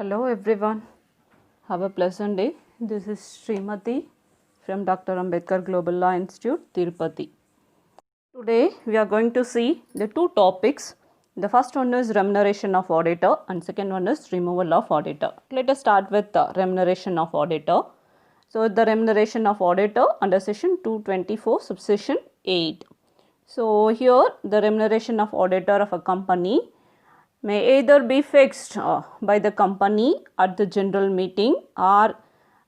Hello everyone, have a pleasant day. This is Srimati from Dr. Ambedkar Global Law Institute, Tirupati. Today we are going to see the two topics. The first one is remuneration of auditor and second one is removal of auditor. Let us start with the remuneration of auditor. So the remuneration of auditor under section 224 subsection 8. So here the remuneration of auditor of a company may either be fixed by the company at the general meeting, or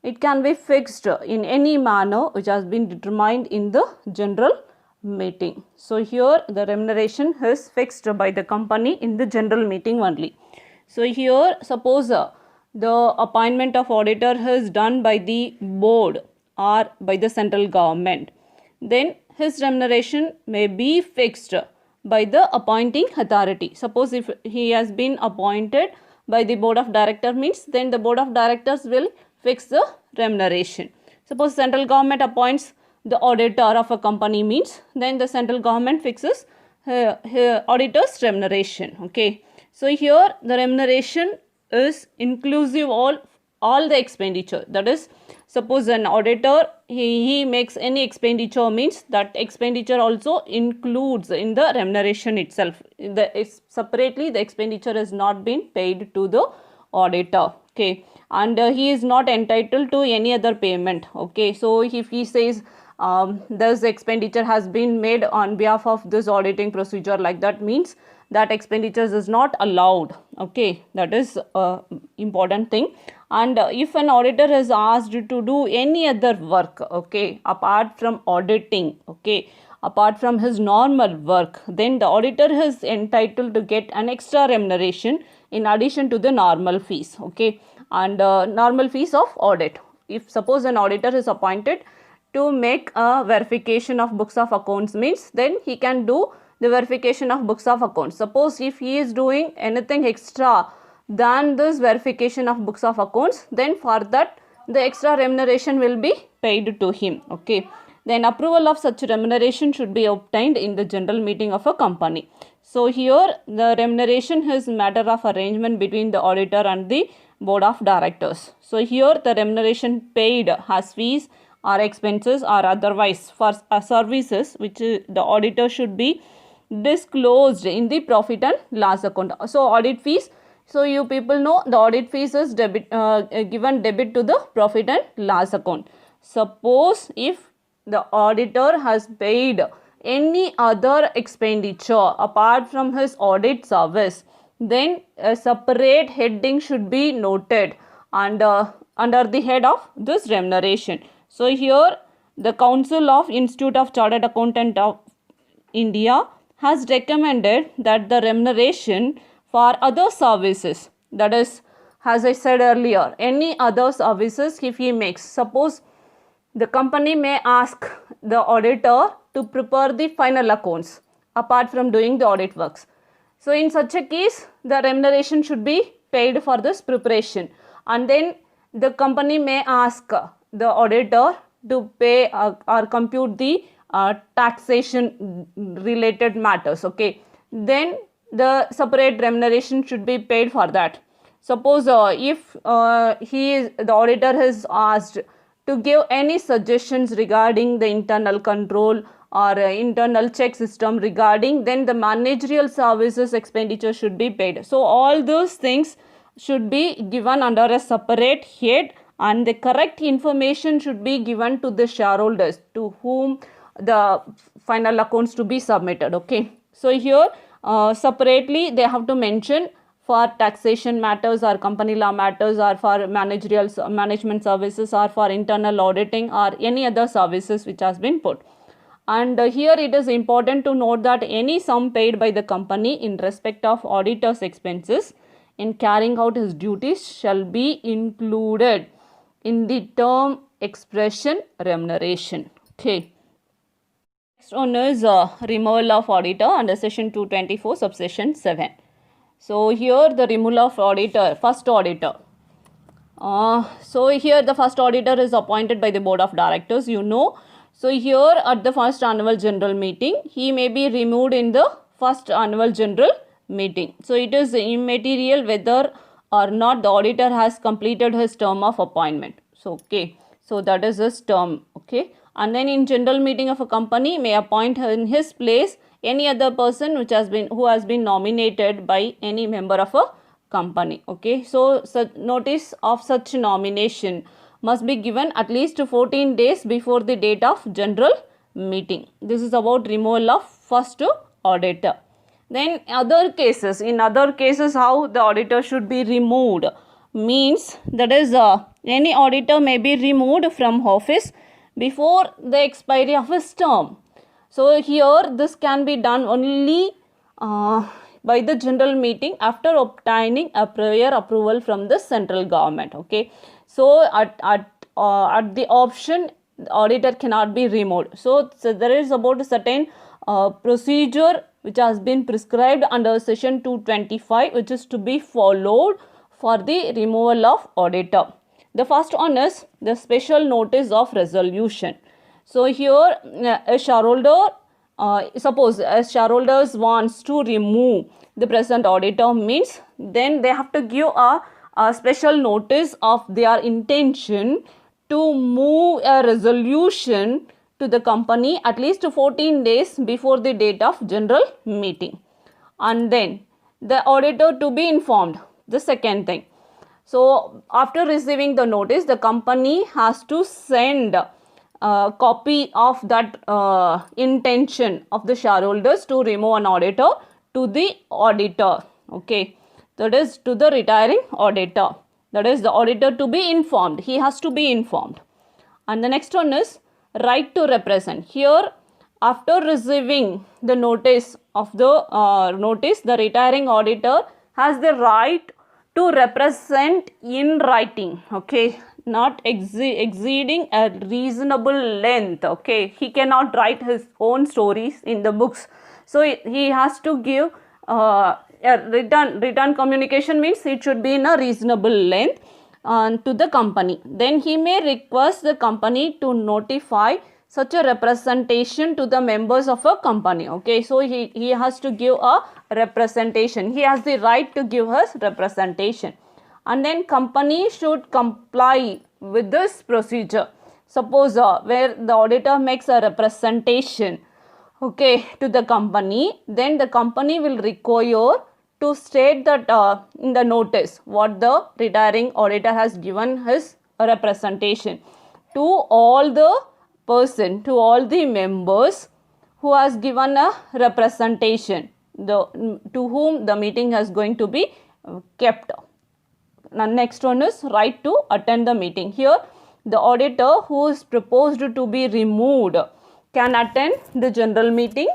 it can be fixed in any manner which has been determined in the general meeting. So here the remuneration is fixed by the company in the general meeting only. So here suppose the appointment of auditor is done by the board or by the central government, then his remuneration may be fixed by the appointing authority. Suppose if he has been appointed by the board of directors, means then the board of directors will fix the remuneration. Suppose central government appoints the auditor of a company, means then the central government fixes auditor's remuneration. Okay, so here the remuneration is inclusive all the expenditure. That is, suppose an auditor he makes any expenditure, means that expenditure also includes in the remuneration itself. Separately the expenditure has not been paid to the auditor. Okay, and he is not entitled to any other payment. Okay, so if he says this expenditure has been made on behalf of this auditing procedure, like that, means that expenditures is not allowed. Okay, that is important thing. And if an auditor is asked to do any other work, okay, apart from auditing, okay, apart from his normal work, then the auditor is entitled to get an extra remuneration in addition to the normal fees. Okay, and normal fees of audit. If suppose an auditor is appointed to make a verification of books of accounts, means then he can do the verification of books of accounts. Suppose if he is doing anything extra than this verification of books of accounts, then for that the extra remuneration will be paid to him. Okay, then approval of such remuneration should be obtained in the general meeting of a company. So here the remuneration is matter of arrangement between the auditor and the board of directors. So here the remuneration paid as fees or expenses or otherwise for services which the auditor should be disclosed in the profit and loss account. So audit fees, so you people know the audit fees is given debit to the profit and loss account. Suppose if the auditor has paid any other expenditure apart from his audit service, then a separate heading should be noted under the head of this remuneration. So here the Council of Institute of Chartered Accountant of India has recommended that the remuneration for other services, that is, as I said earlier, any other services if he makes, suppose the company may ask the auditor to prepare the final accounts apart from doing the audit works. So in such a case the remuneration should be paid for this preparation, and then the company may ask the auditor to pay or compute the taxation related matters. Okay, then the separate remuneration should be paid for that. Suppose if the auditor has asked to give any suggestions regarding the internal control or internal check system regarding, then the managerial services expenditure should be paid. So all those things should be given under a separate head, and the correct information should be given to the shareholders to whom the final accounts to be submitted. Okay, so here separately they have to mention for taxation matters or company law matters or for management services or for internal auditing or any other services which has been put. And here it is important to note that any sum paid by the company in respect of auditor's expenses in carrying out his duties shall be included in the term expression remuneration. Okay. Next one is removal of auditor under section 224 subsection 7. So here the removal of auditor, first auditor. So here the first auditor is appointed by the board of directors, you know. So here at the first annual general meeting, he may be removed in the first annual general meeting. So it is immaterial whether or not the auditor has completed his term of appointment. So okay, so that is his term. Okay, and then in general meeting of a company may appoint in his place any other person who has been nominated by any member of a company. Okay, so notice of such nomination must be given at least 14 days before the date of general meeting. This is about removal of first auditor. Then in other cases how the auditor should be removed means, that is any auditor may be removed from office before the expiry of his term. So here this can be done only by the general meeting after obtaining a prior approval from the central government. Okay, so at the option, the auditor cannot be removed. So there is about a certain procedure which has been prescribed under section 225, which is to be followed for the removal of auditor. The first one is the special notice of resolution. So here a shareholder, suppose a shareholders wants to remove the present auditor, means then they have to give a special notice of their intention to move a resolution to the company at least 14 days before the date of general meeting, and then the auditor to be informed. The second thing, so after receiving the notice, the company has to send a copy of that intention of the shareholders to remove an auditor to the auditor. Okay, that is to the retiring auditor. That is the auditor to be informed. He has to be informed. And the next one is right to represent. Here, after receiving the notice of the retiring auditor has the right to represent in writing. Okay, not exceeding a reasonable length. Okay, he cannot write his own stories in the books, so he has to give a written communication, means it should be in a reasonable length to the company. Then he may request the company to notify such a representation to the members of a company. Okay, so he has to give a representation. He has the right to give his representation, and then company should comply with this procedure. Suppose where the auditor makes a representation, okay, to the company, then the company will require to state that in the notice what the retiring auditor has given his representation to all the members who has given a representation, to whom the meeting is going to be kept. Now next one is right to attend the meeting. Here the auditor who is proposed to be removed can attend the general meeting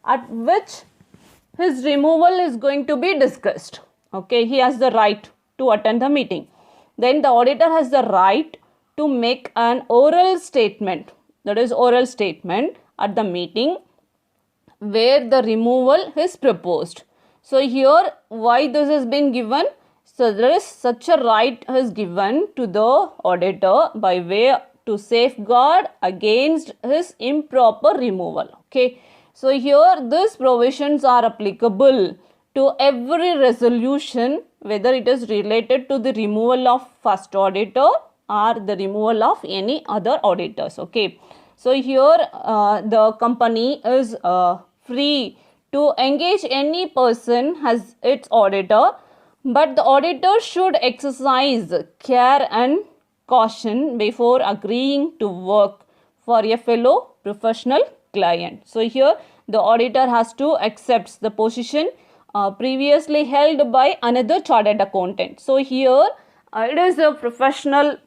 at which his removal is going to be discussed. Okay, he has the right to attend the meeting. Then the auditor has the right to make an oral statement, that is oral statement at the meeting where the removal is proposed. So here why this has been given? So there is such a right is given to the auditor by way to safeguard against his improper removal. Okay, so here these provisions are applicable to every resolution, whether it is related to the removal of first auditor or the removal of any other auditors. Okay, so here the company is free to engage any person as its auditor, but the auditor should exercise care and caution before agreeing to work for a fellow professional client. So here the auditor has to accept the position previously held by another chartered accountant. So here it is a professional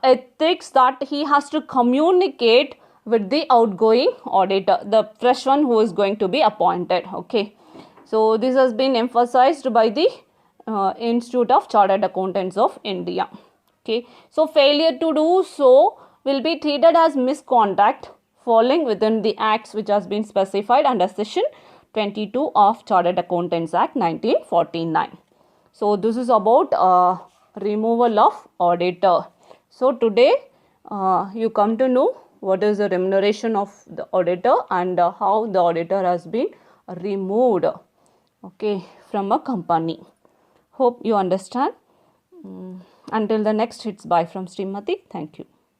ethics that he has to communicate with the outgoing auditor, the fresh one who is going to be appointed. Okay, so this has been emphasized by the Institute of Chartered Accountants of India. Okay, so failure to do so will be treated as misconduct falling within the acts which has been specified under section 22 of Chartered Accountants Act 1949. So this is about removal of auditor. So today you come to know what is the remuneration of the auditor and how the auditor has been removed, okay, from a company. Hope you understand. Until the next, it's bye from Srimati. Thank you.